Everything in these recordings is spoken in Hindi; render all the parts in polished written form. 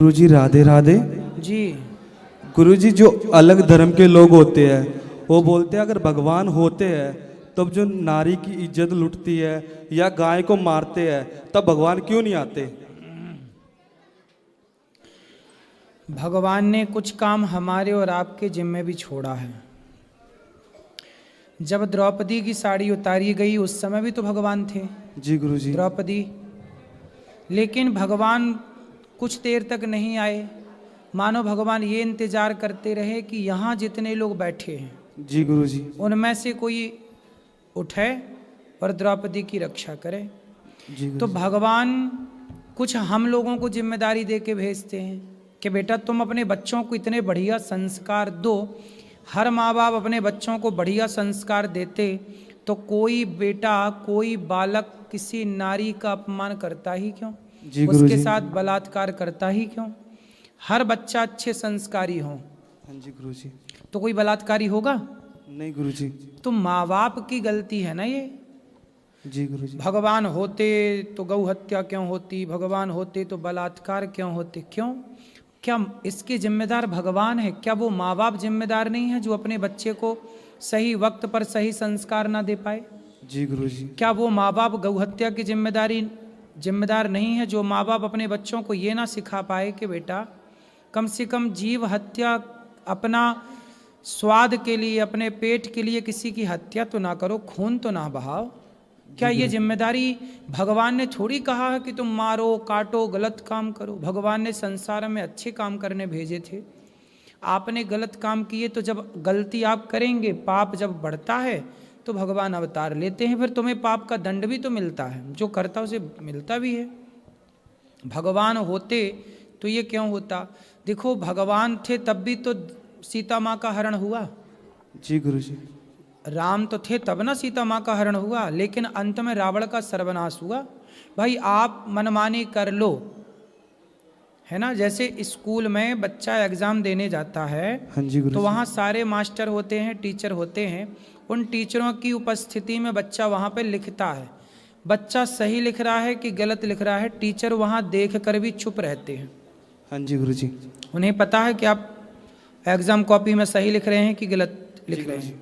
गुरुजी राधे राधे जी। गुरुजी, जो अलग धर्म के लोग होते हैं वो बोलते हैं अगर भगवान होते हैं तब जो नारी की इज्जत लुटती है या गाय को मारते हैं तब भगवान क्यों नहीं आते? भगवान ने कुछ काम हमारे और आपके जिम्मे भी छोड़ा है। जब द्रौपदी की साड़ी उतारी गई उस समय भी तो भगवान थे। जी गुरुजी। द्रौपदी, लेकिन भगवान कुछ देर तक नहीं आए। मानो भगवान ये इंतजार करते रहे कि यहाँ जितने लोग बैठे हैं जी गुरुजी उनमें से कोई उठे और द्रौपदी की रक्षा करे। जी तो भगवान कुछ हम लोगों को जिम्मेदारी दे के भेजते हैं कि बेटा तुम अपने बच्चों को इतने बढ़िया संस्कार दो। हर माँ बाप अपने बच्चों को बढ़िया संस्कार देते तो कोई बेटा कोई बालक किसी नारी का अपमान करता ही क्यों, उसके साथ बलात्कार करता ही क्यों? हर बच्चा अच्छे संस्कारी हो। हाँ जी गुरुजी। तो कोई बलात्कारी होगा नहीं गुरुजी। तो माँ बाप की गलती है ना ये। जी गुरुजी। भगवान होते तो गौ हत्या क्यों होती, भगवान होते तो बलात्कार क्यों होते? क्यों? क्या इसके जिम्मेदार भगवान है? क्या वो माँ बाप जिम्मेदार नहीं है जो अपने बच्चे को सही वक्त पर सही संस्कार ना दे पाए? जी गुरुजी। क्या वो माँ बाप गौ हत्या की जिम्मेदार नहीं है जो माँ बाप अपने बच्चों को ये ना सिखा पाए कि बेटा कम से कम जीव हत्या, अपना स्वाद के लिए अपने पेट के लिए किसी की हत्या तो ना करो, खून तो ना बहाओ? क्या ये जिम्मेदारी भगवान ने थोड़ी कहा है कि तुम मारो काटो गलत काम करो? भगवान ने संसार में अच्छे काम करने भेजे थे। आपने गलत काम किए तो जब गलती आप करेंगे, पाप जब बढ़ता है तो भगवान अवतार लेते हैं, फिर तुम्हें पाप का दंड भी तो मिलता है, जो करता उसे मिलता भी है। भगवान होते तो ये क्यों होता? देखो भगवान थे तब भी तो सीता माँ का हरण हुआ। जी गुरुजी। राम तो थे तब ना सीता माँ का हरण हुआ, लेकिन अंत में रावण का सर्वनाश हुआ। भाई आप मनमानी कर लो, है ना। जैसे स्कूल में बच्चा एग्जाम देने जाता है हाँ जी गुरुजी। तो वहाँ सारे मास्टर होते हैं, टीचर होते हैं। उन टीचरों की उपस्थिति में बच्चा वहाँ पे लिखता है। बच्चा सही लिख रहा है कि गलत लिख रहा है, टीचर वहाँ देख कर भी चुप रहते हैं। हाँ जी गुरुजी। उन्हें पता है कि आप एग्जाम कॉपी में सही लिख रहे हैं कि गलत लिख रहे हैं,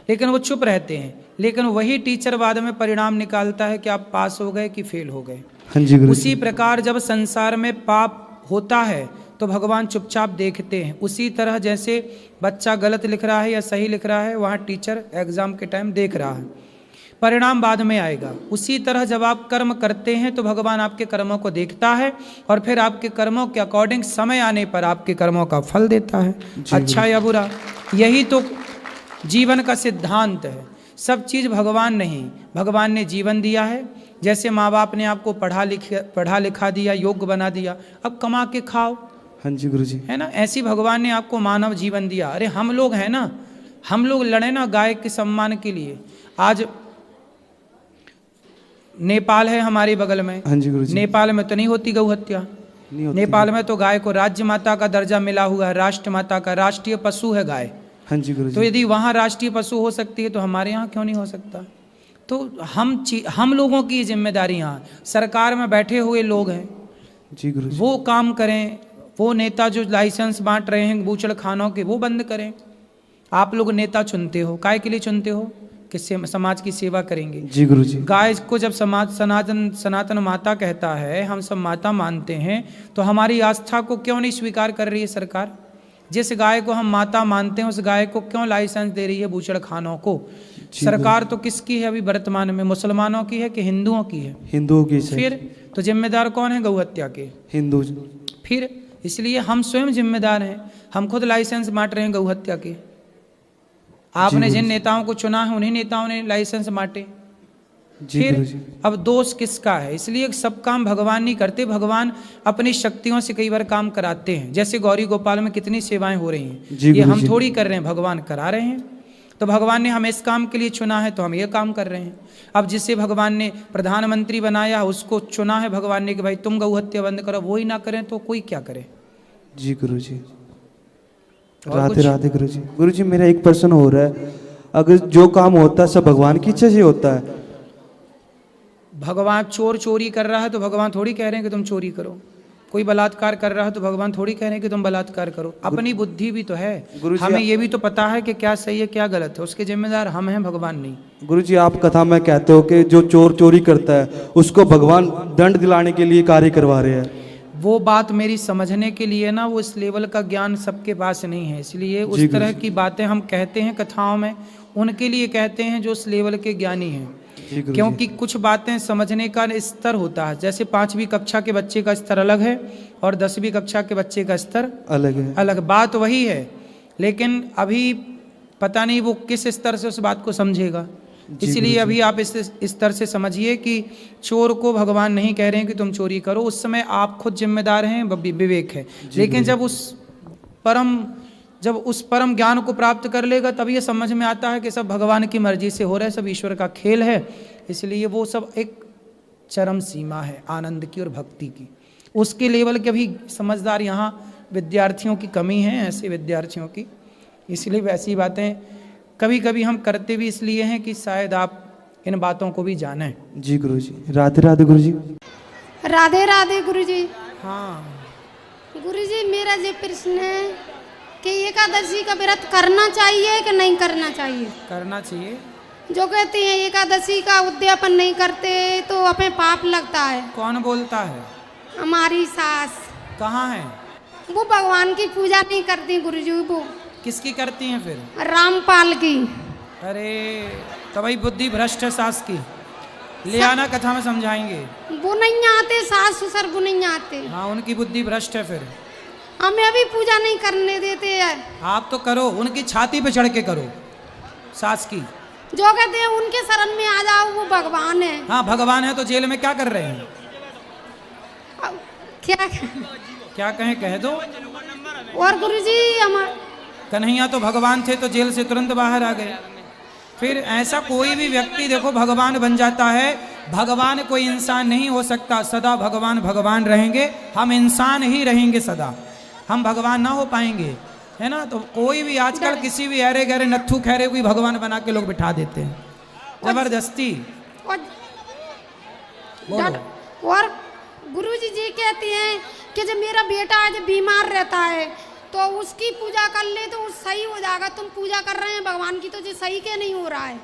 लेकिन वो चुप रहते हैं। लेकिन वही टीचर बाद में परिणाम निकालता है कि आप पास हो गए कि फेल हो गए। हाँ जी गुरुजी। उसी प्रकार जब संसार में पाप होता है तो भगवान चुपचाप देखते हैं। उसी तरह जैसे बच्चा गलत लिख रहा है या सही लिख रहा है, वहाँ टीचर एग्जाम के टाइम देख रहा है, परिणाम बाद में आएगा। उसी तरह जब आप कर्म करते हैं तो भगवान आपके कर्मों को देखता है और फिर आपके कर्मों के अकॉर्डिंग समय आने पर आपके कर्मों का फल देता है, अच्छा या बुरा। यही तो जीवन का सिद्धांत है। सब चीज़ भगवान नहीं, भगवान ने जीवन दिया है। जैसे माँ बाप ने आपको पढ़ा लिखा दिया, योग्य बना दिया, अब कमा के खाओ, हाँ जी गुरुजी। है ना। ऐसी भगवान ने आपको मानव जीवन दिया। अरे हम लोग हैं ना, हम लोग लड़े ना गाय के सम्मान के लिए। आज नेपाल है हमारे बगल में, हाँ जी गुरुजी। नेपाल में तो नहीं होती गौ हत्या। नेपाल में तो गाय को राज्य माता का दर्जा मिला हुआ है, राष्ट्र माता का, राष्ट्रीय पशु है गाय। हाँ जी गुरुजी। तो यदि वहाँ राष्ट्रीय पशु हो सकती है तो हमारे यहाँ क्यों नहीं हो सकता? तो हम लोगों की जिम्मेदारी यहाँ सरकार में बैठे हुए लोग हैं, जी गुरुजी। वो काम करें। वो नेता जो लाइसेंस बांट रहे हैं बूचड़ खानों के, वो बंद करें। आप लोग नेता चुनते हो, काय के लिए चुनते हो? कि समाज की सेवा करेंगे। जी गुरुजी। गाय को जब समाज सनातन माता कहता है, हम सब माता मानते हैं, तो हमारी आस्था को क्यों नहीं स्वीकार कर रही है सरकार? जिस गाय को हम माता मानते हैं उस गाय को क्यों लाइसेंस दे रही है बूचड़ खानों को? सरकार तो किसकी है अभी वर्तमान में? मुसलमानों की है कि हिंदुओं की है? हिंदुओं की। फिर तो जिम्मेदार कौन है गौ हत्या के? हिंदू। फिर इसलिए हम स्वयं जिम्मेदार हैं। हम खुद लाइसेंस बांट रहे हैं गौ हत्या के। आपने जिन नेताओं को चुना है उन्हीं नेताओं ने लाइसेंस बांटे। फिर अब दोष किसका है? इसलिए सब काम भगवान नहीं करते, भगवान अपनी शक्तियों से कई बार काम कराते हैं। जैसे गौरी गोपाल में कितनी सेवाएं हो रही हैं, ये हम थोड़ी कर रहे हैं, भगवान करा रहे हैं। तो भगवान ने हमें इस काम के लिए चुना है तो हम ये काम कर रहे हैं। अब जिसे भगवान ने प्रधानमंत्री बनाया उसको चुना है भगवान ने कि भाई तुम गौ हत्या बंद करो, वो ही ना करें तो कोई क्या करे? जी गुरुजी। राधे राधे गुरुजी। गुरुजी मेरा एक प्रश्न हो रहा है, अगर जो काम होता है सब भगवान की इच्छा से होता है? भगवान चोर चोरी कर रहा है तो भगवान थोड़ी कह रहे हैं कि तुम चोरी करो। कोई बलात्कार कर रहा है तो भगवान थोड़ी कह रहे हैं कि तुम बलात्कार करो, अपनी बुद्धि भी तो है। गुरुजी, हमें ये भी तो पता है कि क्या सही है क्या गलत है, उसके जिम्मेदार हम हैं, भगवान नहीं। गुरुजी, आप कथा में कहते हो कि जो चोर चोरी करता है उसको भगवान दंड दिलाने के लिए कार्य करवा रहे हैं। वो बात मेरी समझने के लिए ना, वो इस लेवल का ज्ञान सबके पास नहीं है, इसलिए उस तरह की बातें हम कहते हैं कथाओं में, उनके लिए कहते हैं जो उस लेवल के ज्ञानी हैं। क्योंकि कुछ बातें समझने का स्तर होता है, जैसे 5वीं कक्षा के बच्चे का स्तर अलग है और 10वीं कक्षा के बच्चे का स्तर अलग है, अलग, बात वही है, लेकिन अभी पता नहीं वो किस स्तर से उस बात को समझेगा। इसलिए अभी आप इस स्तर से समझिए कि चोर को भगवान नहीं कह रहे हैं कि तुम चोरी करो, उस समय आप खुद जिम्मेदार हैं, विवेक है। लेकिन जब उस परम ज्ञान को प्राप्त कर लेगा तब ये समझ में आता है कि सब भगवान की मर्जी से हो रहा है, सब ईश्वर का खेल है। इसलिए वो सब एक चरम सीमा है आनंद की और भक्ति की, उसके लेवल के भी समझदार यहाँ विद्यार्थियों की कमी है, ऐसे विद्यार्थियों की। इसलिए वैसी बातें कभी कभी हम करते भी इसलिए हैं कि शायद आप इन बातों को भी जानें। जी गुरुजी, राधे राधे गुरुजी। राधे राधे गुरुजी। हाँ गुरुजी, मेरा ये प्रश्न है कि एकादशी का व्रत करना चाहिए कि नहीं करना चाहिए? करना चाहिए। जो कहते हैं एकादशी का उद्यापन नहीं करते तो हमें पाप लगता है। कौन बोलता है? हमारी सास। कहाँ है? वो भगवान की पूजा नहीं करती गुरुजी। वो किसकी करती हैं फिर? रामपाल की। अरे तो भाई बुद्धि भ्रष्ट है सास की, ले आना कथा में समझाएंगे। वो नहीं आते, सास ससुर वो नहीं आते। हाँ, उनकी बुद्धि भ्रष्ट है, फिर हमें अभी पूजा नहीं करने देते हैं। आप तो करो, उनकी छाती पे चढ़ के करो सास की। जो कहते हैं उनके शरण में आ जाओ, वो भगवान है। हाँ भगवान है तो जेल में क्या कर रहे हैं? क्या कहें, कह दो। और गुरुजी हमारे कन्हैया तो भगवान थे तो जेल से तुरंत बाहर आ गए। फिर ऐसा कोई भी व्यक्ति देखो भगवान बन जाता है, भगवान कोई इंसान नहीं हो सकता। सदा भगवान भगवान रहेंगे, हम इंसान ही रहेंगे सदा, हम भगवान ना हो पाएंगे, है ना। तो कोई भी आजकल किसी भी अरे गहरे नत्थू खैरे कोई भगवान बना के लोग बिठा देते हैं जबरदस्ती। और गुरुजी जी कहते हैं कि जब मेरा बेटा आज बीमार रहता है तो उसकी पूजा कर ले तो सही हो जाएगा। तुम पूजा कर रहे हैं भगवान की तो जो सही के नहीं हो रहा है।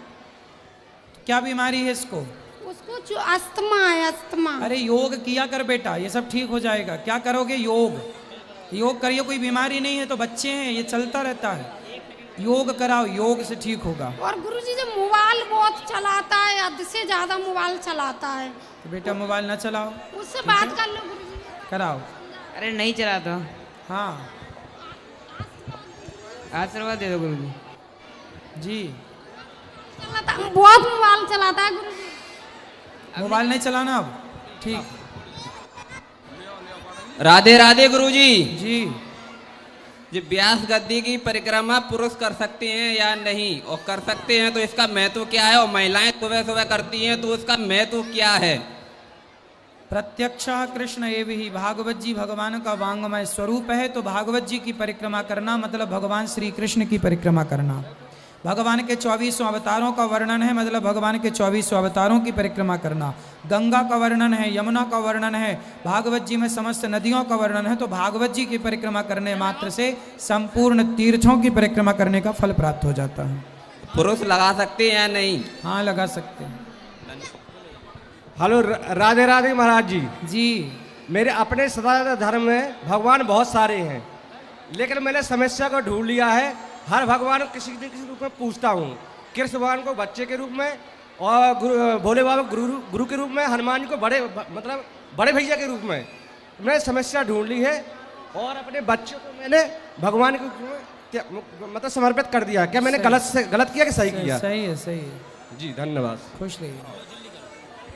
क्या बीमारी है इसको? उसको अस्थमा है, अस्थमा। अरे योग किया कर बेटा, ये सब ठीक हो जाएगा। क्या करोगे? योग योग करिए, कोई बीमारी नहीं है तो बच्चे हैं, ये चलता रहता है। योग कराओ, योग से ठीक होगा। और गुरुजी जो मोबाइल बहुत चलाता है, हद से ज्यादा मोबाइल चलाता है, तो बेटा मोबाइल ना चलाओ, उससे बात कर लो गुरुजी। कराओ। अरे नहीं चलाता। हाँ आशीर्वाद दे दो गुरुजी। जी, बहुत मोबाइल चलाता है गुरुजी। मोबाइल नहीं चलाना अब, ठीक। राधे राधे गुरुजी। जी, जी व्यास गद्दी की परिक्रमा पुरुष कर सकते हैं या नहीं, और कर सकते हैं तो इसका महत्व क्या है, और महिलाएं सुबह सुबह करती हैं तो उसका महत्व क्या है? प्रत्यक्षः कृष्ण एव ही, भागवत जी भगवान का वांगमय स्वरूप है। तो भागवत जी की परिक्रमा करना मतलब भगवान श्री कृष्ण की परिक्रमा करना। भगवान के 24 अवतारों का वर्णन है, मतलब भगवान के 24 अवतारों की परिक्रमा करना। गंगा का वर्णन है, यमुना का वर्णन है, भागवत जी में समस्त नदियों का वर्णन है। तो भागवत जी की परिक्रमा करने मात्र से संपूर्ण तीर्थों की परिक्रमा करने का फल प्राप्त हो जाता है। पुरुष लगा सकते हैं या नहीं? हाँ लगा सकते हैं। हेलो राधे राधे महाराज जी। जी, मेरे अपने सनातन धर्म में भगवान बहुत सारे हैं, लेकिन मैंने समस्या को ढूंढ लिया है। हर भगवान को किसी न किसी रूप में पूछता हूँ। कृष्ण भगवान को बच्चे के रूप में, और भोले बाबा गुरु के रूप में, हनुमान जी को मतलब बड़े भैया के रूप में। मैंने समस्या ढूंढ ली है और अपने बच्चों को मैंने भगवान के मतलब समर्पित कर दिया। क्या मैंने गलत किया कि सही किया? सही है, सही है। जी धन्यवाद। खुश रहिए।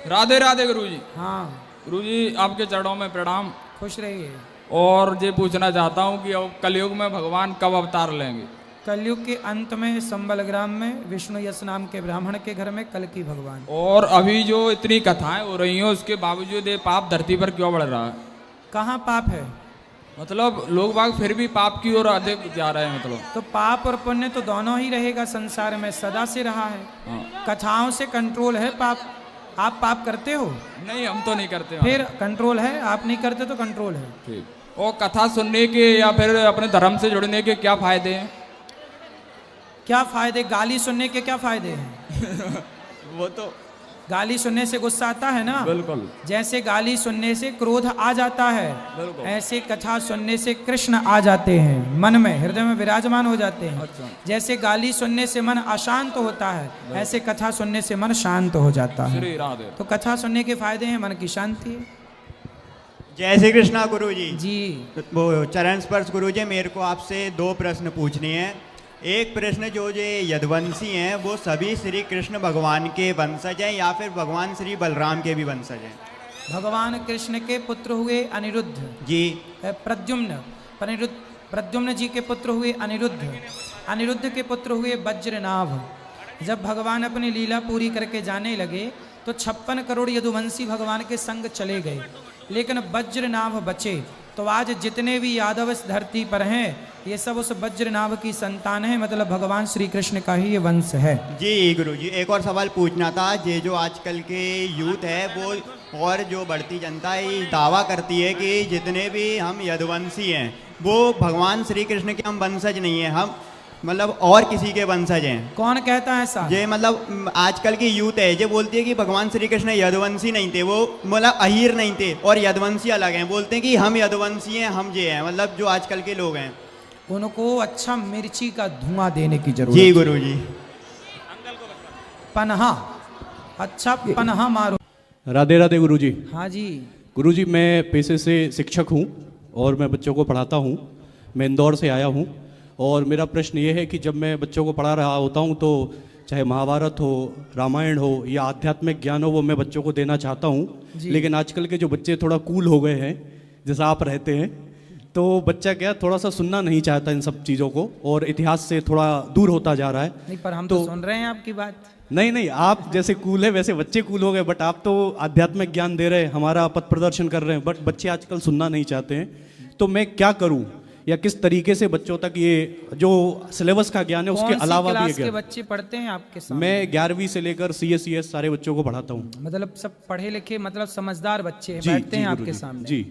राधे राधे गुरुजी। हाँ गुरुजी आपके चरणों में प्रणाम। खुश रहिए। और ये पूछना चाहता हूँ कि अब कलयुग में भगवान कब अवतार लेंगे? कलयुग के अंत में संबल ग्राम में विष्णु यश नाम के ब्राह्मण के घर में कल की भगवान। और अभी जो इतनी कथाएं हो रही हैं उसके बावजूद ये पाप धरती पर क्यों बढ़ रहा है? कहाँ पाप है? मतलब लोग बाग फिर भी पाप की ओर अधिक जा रहे हैं। मतलब तो पाप और पुण्य तो दोनों ही रहेगा, संसार में सदा से रहा है। हाँ। कथाओं से कंट्रोल है पाप, आप पाप करते हो? नहीं, हम तो नहीं करते। फिर कंट्रोल है, आप नहीं करते तो कंट्रोल है। ठीक। और कथा सुनने के या फिर अपने धर्म से जुड़ने के क्या फायदे हैं? क्या फायदे? गाली सुनने के क्या फायदे हैं? वो तो गाली सुनने से गुस्सा आता है ना। बिल्कुल। जैसे गाली सुनने से क्रोध आ जाता है, बिल्कुल। ऐसे कथा सुनने से कृष्ण आ जाते हैं, मन में, हृदय में विराजमान हो जाते हैं। अच्छा। जैसे गाली सुनने से मन अशांत होता है, ऐसे कथा सुनने से मन शांत हो जाता है। श्री राधे। तो कथा सुनने के फायदे हैं, मन की शांति है। जय श्री कृष्णा गुरु जी। जी। वो चरण स्पर्श गुरु जी, मेरे को आपसे 2 प्रश्न पूछने हैं। एक प्रश्न, जो यदुवंशी हैं वो सभी श्री कृष्ण भगवान के वंशज हैं या फिर भगवान श्री बलराम के भी वंशज हैं? भगवान कृष्ण के पुत्र हुए अनिरुद्ध जी। प्रद्युम्न, प्रद्युम्न जी के पुत्र हुए अनिरुद्ध, अनिरुद्ध के पुत्र हुए वज्रनाभ। जब भगवान अपनी लीला पूरी करके जाने लगे तो 56 करोड़ यदुवंशी भगवान के संग चले गए, लेकिन वज्रनाभ बचे। तो आज जितने भी यादव इस धरती पर हैं, ये सब उस वज्रनाभ की संतान है, मतलब भगवान श्री कृष्ण का ही ये वंश है। जी गुरु जी, एक और सवाल पूछना था। ये जो आजकल के यूथ है वो और जो बढ़ती जनता है, ये दावा करती है कि जितने भी हम यदुवंशी हैं वो भगवान श्री कृष्ण के हम वंशज नहीं हैं, हम मतलब और किसी के वंशज हैं। कौन कहता है ऐसा? ये मतलब आजकल की यूथ है, जो बोलती है कि भगवान श्री कृष्ण यदुवंशी नहीं थे, वो मतलब अहीर नहीं थे और यदुवंशी अलग हैं। बोलते हैं कि हम यदुवंशी हैं, हम ये हैं, मतलब जो आजकल के लोग हैं। उनको अच्छा मिर्ची का धुआं देने की जरूरत जी है। गुरु जी। पनहा, अच्छा पनहा मारो। राधे राधे गुरु जी। हाँ जी। गुरु जी, मैं पेशे से शिक्षक हूँ और मैं बच्चों को पढ़ाता हूँ। मैं इंदौर से आया हूँ और मेरा प्रश्न ये है कि जब मैं बच्चों को पढ़ा रहा होता हूँ तो चाहे महाभारत हो, रामायण हो या आध्यात्मिक ज्ञान हो, वो मैं बच्चों को देना चाहता हूँ। लेकिन आजकल के जो बच्चे थोड़ा कूल हो गए हैं, जैसा आप रहते हैं, तो बच्चा क्या थोड़ा सा सुनना नहीं चाहता इन सब चीज़ों को और इतिहास से थोड़ा दूर होता जा रहा है। नहीं, पर हम तो सुन रहे हैं आपकी बात। नहीं, आप जैसे कूल है वैसे बच्चे कूल हो गए, बट आप तो आध्यात्मिक ज्ञान दे रहे हैं, हमारा पथ प्रदर्शन कर रहे हैं, बट बच्चे आजकल सुनना नहीं चाहते हैं। तो मैं क्या करूं या किस तरीके से बच्चों तक ये जो सिलेबस का ज्ञान है उसके अलावा भी के बच्चे पढ़ते हैं आपके साथ? मैं 11वीं से लेकर CSCS सारे बच्चों को पढ़ाता हूँ। मतलब सब पढ़े लिखे, मतलब समझदार बच्चे बैठते हैं आपके सामने। जी।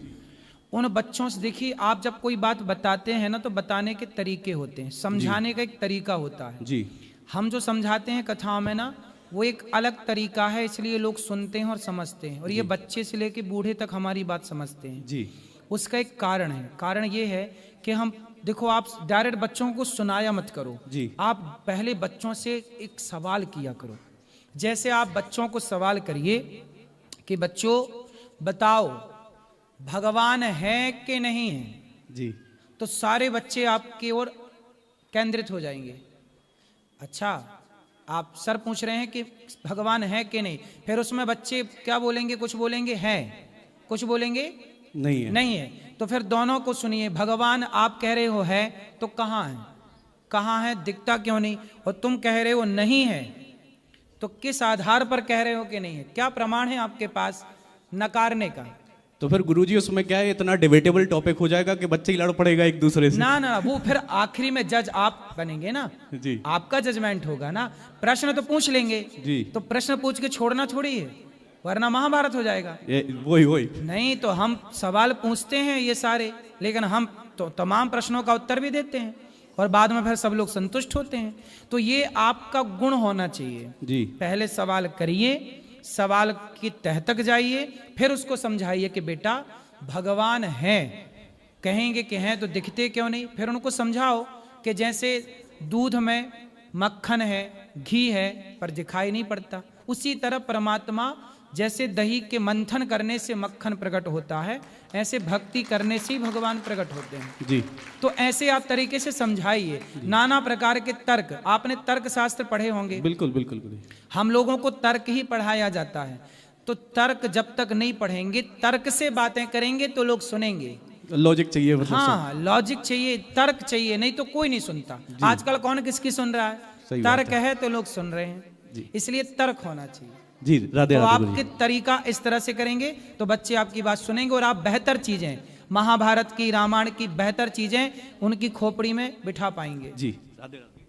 उन बच्चों से देखिए, आप जब कोई बात बताते हैं ना तो बताने के तरीके होते हैं, समझाने का एक तरीका होता है। जी। हम जो समझाते हैं कथाओं में ना, वो एक अलग तरीका है, इसलिए लोग सुनते हैं और समझते हैं, और ये बच्चे से लेके बूढ़े तक हमारी बात समझते हैं। जी। उसका एक कारण है। कारण ये है कि हम देखो, आप डायरेक्ट बच्चों को सुनाया मत करो जी। आप पहले बच्चों से एक सवाल किया करो। जैसे आप बच्चों को सवाल करिए कि बच्चों बताओ भगवान है कि नहीं है, जी, तो सारे बच्चे आपकी ओर केंद्रित हो जाएंगे। अच्छा, आप सर पूछ रहे हैं कि भगवान है कि नहीं, फिर उसमें बच्चे क्या बोलेंगे? कुछ बोलेंगे है, कुछ बोलेंगे नहीं है। नहीं है। तो फिर दोनों को सुनिए, भगवान आप कह रहे हो है, तो कहाँ है? कहाँ है? दिखता क्यों नहीं? और तुम कह रहे हो नहीं है, तो किस आधार पर कह रहे हो कि नहीं है? क्या प्रमाण है आपके पास नकारने का? तो फिर गुरुजी उसमें क्या है, इतना डिबेटेबल टॉपिक हो जाएगा कि बच्चे ही लड़ पड़ेगा एक दूसरे से। ना, वो फिर आखिरी में जज आप बनेंगे ना। जी। आपका जजमेंट होगा ना। प्रश्न तो पूछ लेंगे जी। तो प्रश्न पूछ के छोड़ना थोड़ी है, वरना महाभारत हो जाएगा। वही नहीं, तो हम सवाल पूछते हैं ये सारे, लेकिन हम तो तमाम प्रश्नों का उत्तर भी देते हैं और बाद में फिर सब लोग संतुष्ट होते हैं। तो ये आपका गुण होना चाहिए जी। पहले सवाल करिए, सवाल की तह तक जाइए, फिर उसको समझाइए कि बेटा भगवान है, कहेंगे कि हैं तो दिखते क्यों नहीं? फिर उनको समझाओ कि जैसे दूध में मक्खन है, घी है, पर दिखाई नहीं पड़ता, उसी तरह परमात्मा जैसे दही के मंथन करने से मक्खन प्रकट होता है, ऐसे भक्ति करने से ही भगवान प्रकट होते हैं। जी। तो ऐसे आप तरीके से समझाइए। नाना प्रकार के तर्क, आपने तर्क शास्त्र पढ़े होंगे। बिल्कुल बिल्कुल। हम लोगों को तर्क ही पढ़ाया जाता है, तो तर्क जब तक नहीं पढ़ेंगे, तर्क से बातें करेंगे तो लोग सुनेंगे। लॉजिक चाहिए, मतलब हाँ, लॉजिक चाहिए, तर्क चाहिए, नहीं तो कोई नहीं सुनता। आजकल कौन किसकी सुन रहा है? तर्क है तो लोग सुन रहे हैं, इसलिए तर्क होना चाहिए। जी। राधे तो राधे। आपके तरीका इस तरह से करेंगे तो बच्चे आपकी बात सुनेंगे और आप बेहतर चीजें, महाभारत की, रामायण की बेहतर चीजें उनकी खोपड़ी में बिठा पाएंगे। जी। राधे राधे।